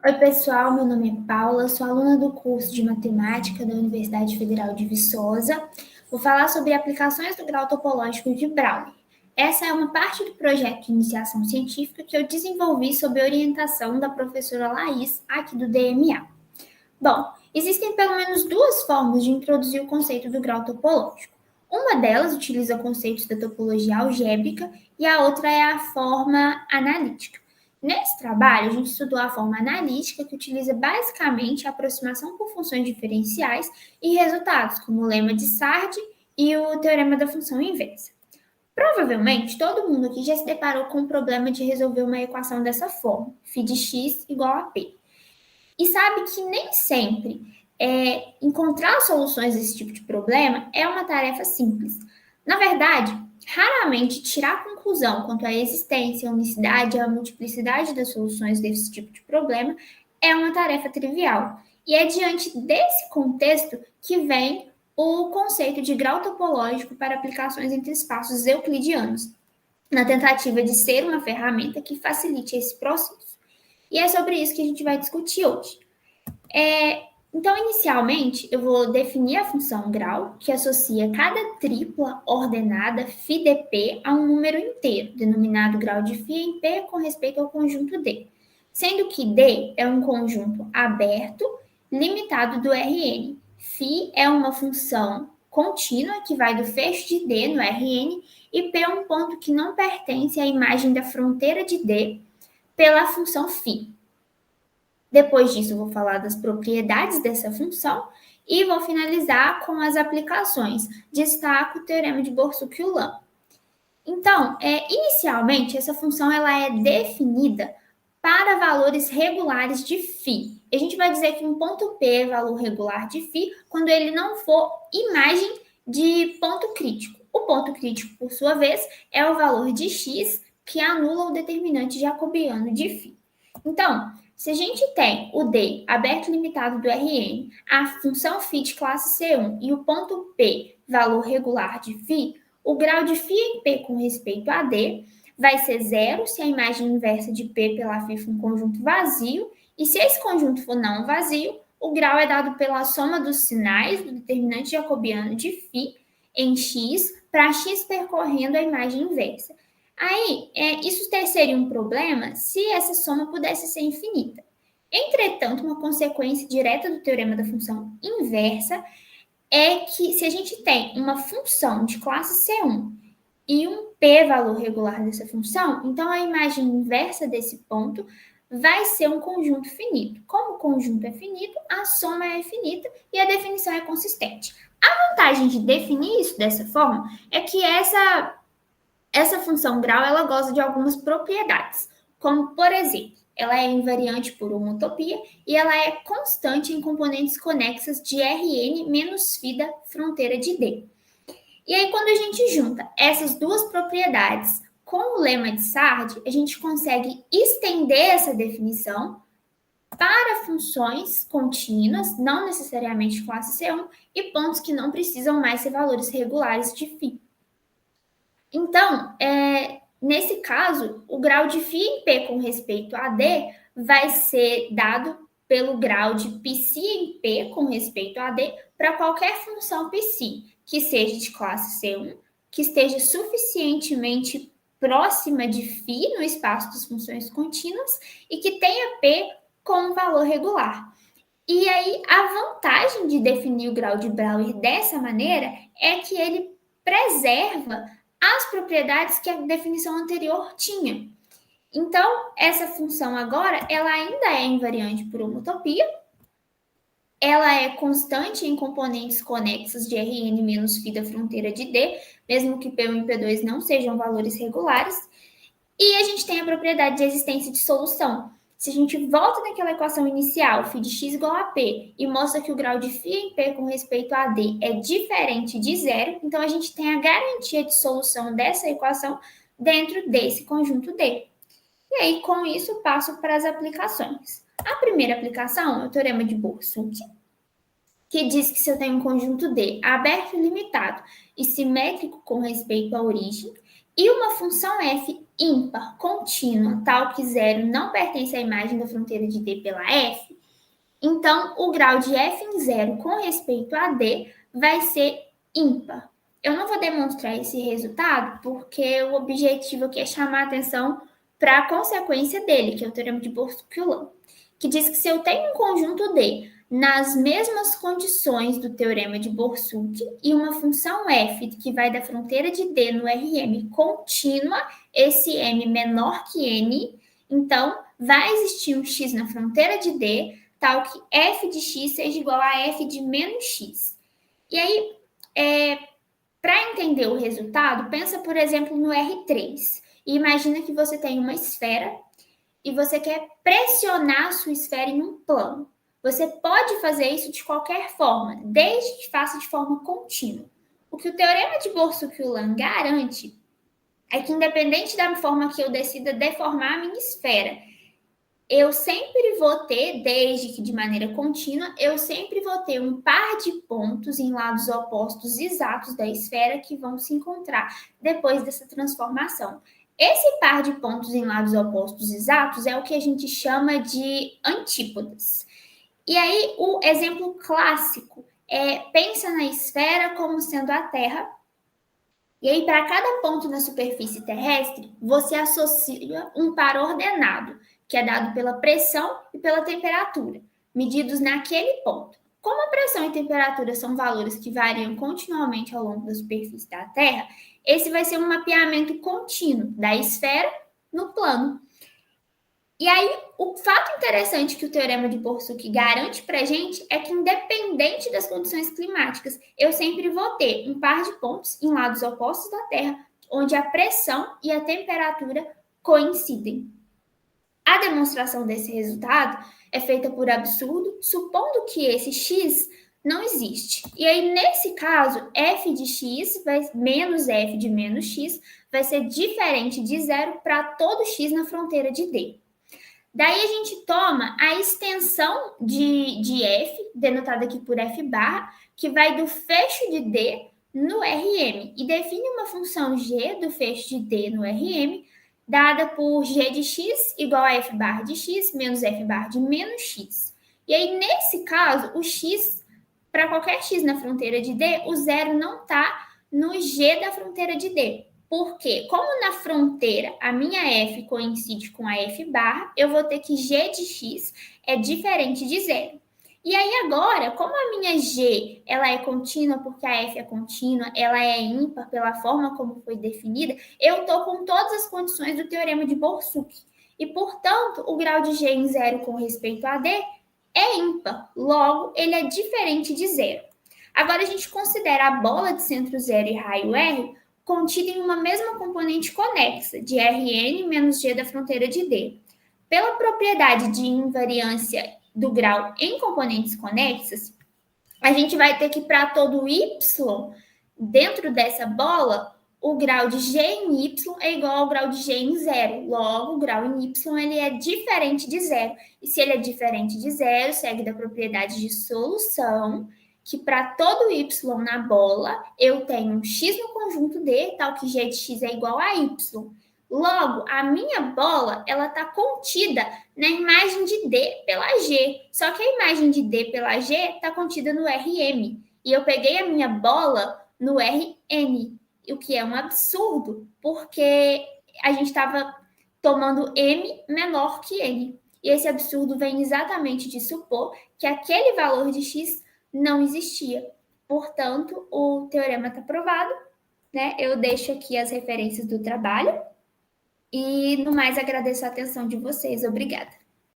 Oi, pessoal, meu nome é Paula, sou aluna do curso de Matemática da Universidade Federal de Viçosa. Vou falar sobre aplicações do grau topológico de Brownian. Essa é uma parte do projeto de iniciação científica que eu desenvolvi sob orientação da professora Laís, aqui do DMA. Bom, existem pelo menos duas formas de introduzir o conceito do grau topológico. Uma delas utiliza conceitos da topologia algébrica e a outra é a forma analítica. Nesse trabalho, a gente estudou a forma analítica, que utiliza basicamente a aproximação por funções diferenciais e resultados, como o lema de Sard e o teorema da função inversa. Provavelmente, todo mundo aqui já se deparou com o problema de resolver uma equação dessa forma, φ de x igual a p. E sabe que nem sempre encontrar soluções desse tipo de problema é uma tarefa simples. Na verdade, raramente tirar a conclusão quanto à existência, a unicidade e a multiplicidade das soluções desse tipo de problema é uma tarefa trivial. E é diante desse contexto que vem o conceito de grau topológico para aplicações entre espaços euclidianos, na tentativa de ser uma ferramenta que facilite esse processo. E é sobre isso que a gente vai discutir hoje. Então, inicialmente, eu vou definir a função grau, que associa cada tripla ordenada φ de P a um número inteiro, denominado grau de φ em P com respeito ao conjunto D, sendo que D é um conjunto aberto limitado do Rn. φ é uma função contínua que vai do fecho de D no Rn e P é um ponto que não pertence à imagem da fronteira de D pela função φ. Depois disso, eu vou falar das propriedades dessa função e vou finalizar com as aplicações. Destaco o teorema de Borsuk-Ulam. Então, inicialmente, essa função ela é definida para valores regulares de φ. A gente vai dizer que um ponto P é valor regular de φ quando ele não for imagem de ponto crítico. O ponto crítico, por sua vez, é o valor de x que anula o determinante jacobiano de φ. Então, se a gente tem o D aberto limitado do Rn, a função φ de classe C1 e o ponto P, valor regular de φ, o grau de φ em P com respeito a D vai ser zero se a imagem inversa de P pela φ for um conjunto vazio, e se esse conjunto for não vazio, o grau é dado pela soma dos sinais do determinante jacobiano de φ em x para x percorrendo a imagem inversa. Aí, isso seria um problema se essa soma pudesse ser infinita. Entretanto, uma consequência direta do teorema da função inversa é que se a gente tem uma função de classe C1 e um P valor regular dessa função, então a imagem inversa desse ponto vai ser um conjunto finito. Como o conjunto é finito, a soma é finita e a definição é consistente. A vantagem de definir isso dessa forma é que essa função grau ela goza de algumas propriedades, como, por exemplo, ela é invariante por homotopia e ela é constante em componentes conexas de Rn menos φ da fronteira de D. E aí, quando a gente junta essas duas propriedades com o lema de Sard, a gente consegue estender essa definição para funções contínuas, não necessariamente classe C1, e pontos que não precisam mais ser valores regulares de φ. Então, nesse caso, o grau de φ em P com respeito a D vai ser dado pelo grau de πc em P com respeito a D para qualquer função πc que seja de classe C1, que esteja suficientemente próxima de φ no espaço das funções contínuas e que tenha P como valor regular. E aí, a vantagem de definir o grau de Brouwer dessa maneira é que ele preserva as propriedades que a definição anterior tinha. Então, essa função agora, ela ainda é invariante por homotopia, ela é constante em componentes conexos de Rn menos φ da fronteira de D, mesmo que P1 e P2 não sejam valores regulares, e a gente tem a propriedade de existência de solução. Se a gente volta naquela equação inicial, φ de x igual a P, e mostra que o grau de φ em P com respeito a D é diferente de zero, então a gente tem a garantia de solução dessa equação dentro desse conjunto D. E aí, com isso, passo para as aplicações. A primeira aplicação é o teorema de Borsuk, que diz que se eu tenho um conjunto D aberto e limitado e simétrico com respeito à origem, e uma função f ímpar, contínua, tal que 0 não pertence à imagem da fronteira de D pela F, então o grau de F em 0 com respeito a D vai ser ímpar. Eu não vou demonstrar esse resultado porque o objetivo aqui é chamar a atenção para a consequência dele, que é o teorema de Borsuk-Ulam, que diz que se eu tenho um conjunto D nas mesmas condições do teorema de Borsuk e uma função f que vai da fronteira de D no Rm contínua, esse m menor que n, então vai existir um x na fronteira de D, tal que f de x seja igual a f de menos x. E aí, para entender o resultado, pensa, por exemplo, no R3. E imagina que você tem uma esfera e você quer pressionar a sua esfera em um plano. Você pode fazer isso de qualquer forma, desde que faça de forma contínua. O que o teorema de Borsuk-Ulam garante é que, independente da forma que eu decida deformar a minha esfera, eu sempre vou ter, desde que de maneira contínua, eu sempre vou ter um par de pontos em lados opostos exatos da esfera que vão se encontrar depois dessa transformação. Esse par de pontos em lados opostos exatos é o que a gente chama de antípodas. E aí, o exemplo clássico pensa na esfera como sendo a Terra. E aí, para cada ponto na superfície terrestre, você associa um par ordenado, que é dado pela pressão e pela temperatura, medidos naquele ponto. Como a pressão e temperatura são valores que variam continuamente ao longo da superfície da Terra, esse vai ser um mapeamento contínuo da esfera no plano. E aí, o fato interessante que o teorema de Borsuk garante para a gente é que, independente das condições climáticas, eu sempre vou ter um par de pontos em lados opostos da Terra, onde a pressão e a temperatura coincidem. A demonstração desse resultado é feita por absurdo, supondo que esse x não existe. E aí, nesse caso, f de x menos f de menos x vai ser diferente de 0 para todo x na fronteira de D. Daí a gente toma a extensão de f, denotada aqui por f barra, que vai do fecho de D no Rm, e define uma função g do fecho de D no Rm, dada por g de x igual a f barra de x menos f barra de menos x. E aí, nesse caso, o x, para qualquer x na fronteira de D, o zero não está no g da fronteira de D. Porque, como na fronteira a minha f coincide com a f barra, eu vou ter que g de x é diferente de zero. E aí agora, como a minha g ela é contínua porque a f é contínua, ela é ímpar pela forma como foi definida, eu estou com todas as condições do teorema de Borsuk. E, portanto, o grau de g em zero com respeito a d é ímpar. Logo, ele é diferente de zero. Agora a gente considera a bola de centro zero e raio R contida em uma mesma componente conexa, de Rn menos g da fronteira de D. Pela propriedade de invariância do grau em componentes conexas, a gente vai ter que, para todo y dentro dessa bola, o grau de g em y é igual ao grau de g em zero. Logo, o grau em y ele é diferente de zero. E se ele é diferente de zero, segue da propriedade de solução, que para todo y na bola, eu tenho um x no conjunto D, tal que g de x é igual a y. Logo, a minha bola ela está contida na imagem de D pela G. Só que a imagem de D pela G está contida no Rm. E eu peguei a minha bola no Rn, o que é um absurdo, porque a gente estava tomando m menor que n. E esse absurdo vem exatamente de supor que aquele valor de x não existia. Portanto, o teorema está provado, né? Eu deixo aqui as referências do trabalho. E, no mais, agradeço a atenção de vocês. Obrigada.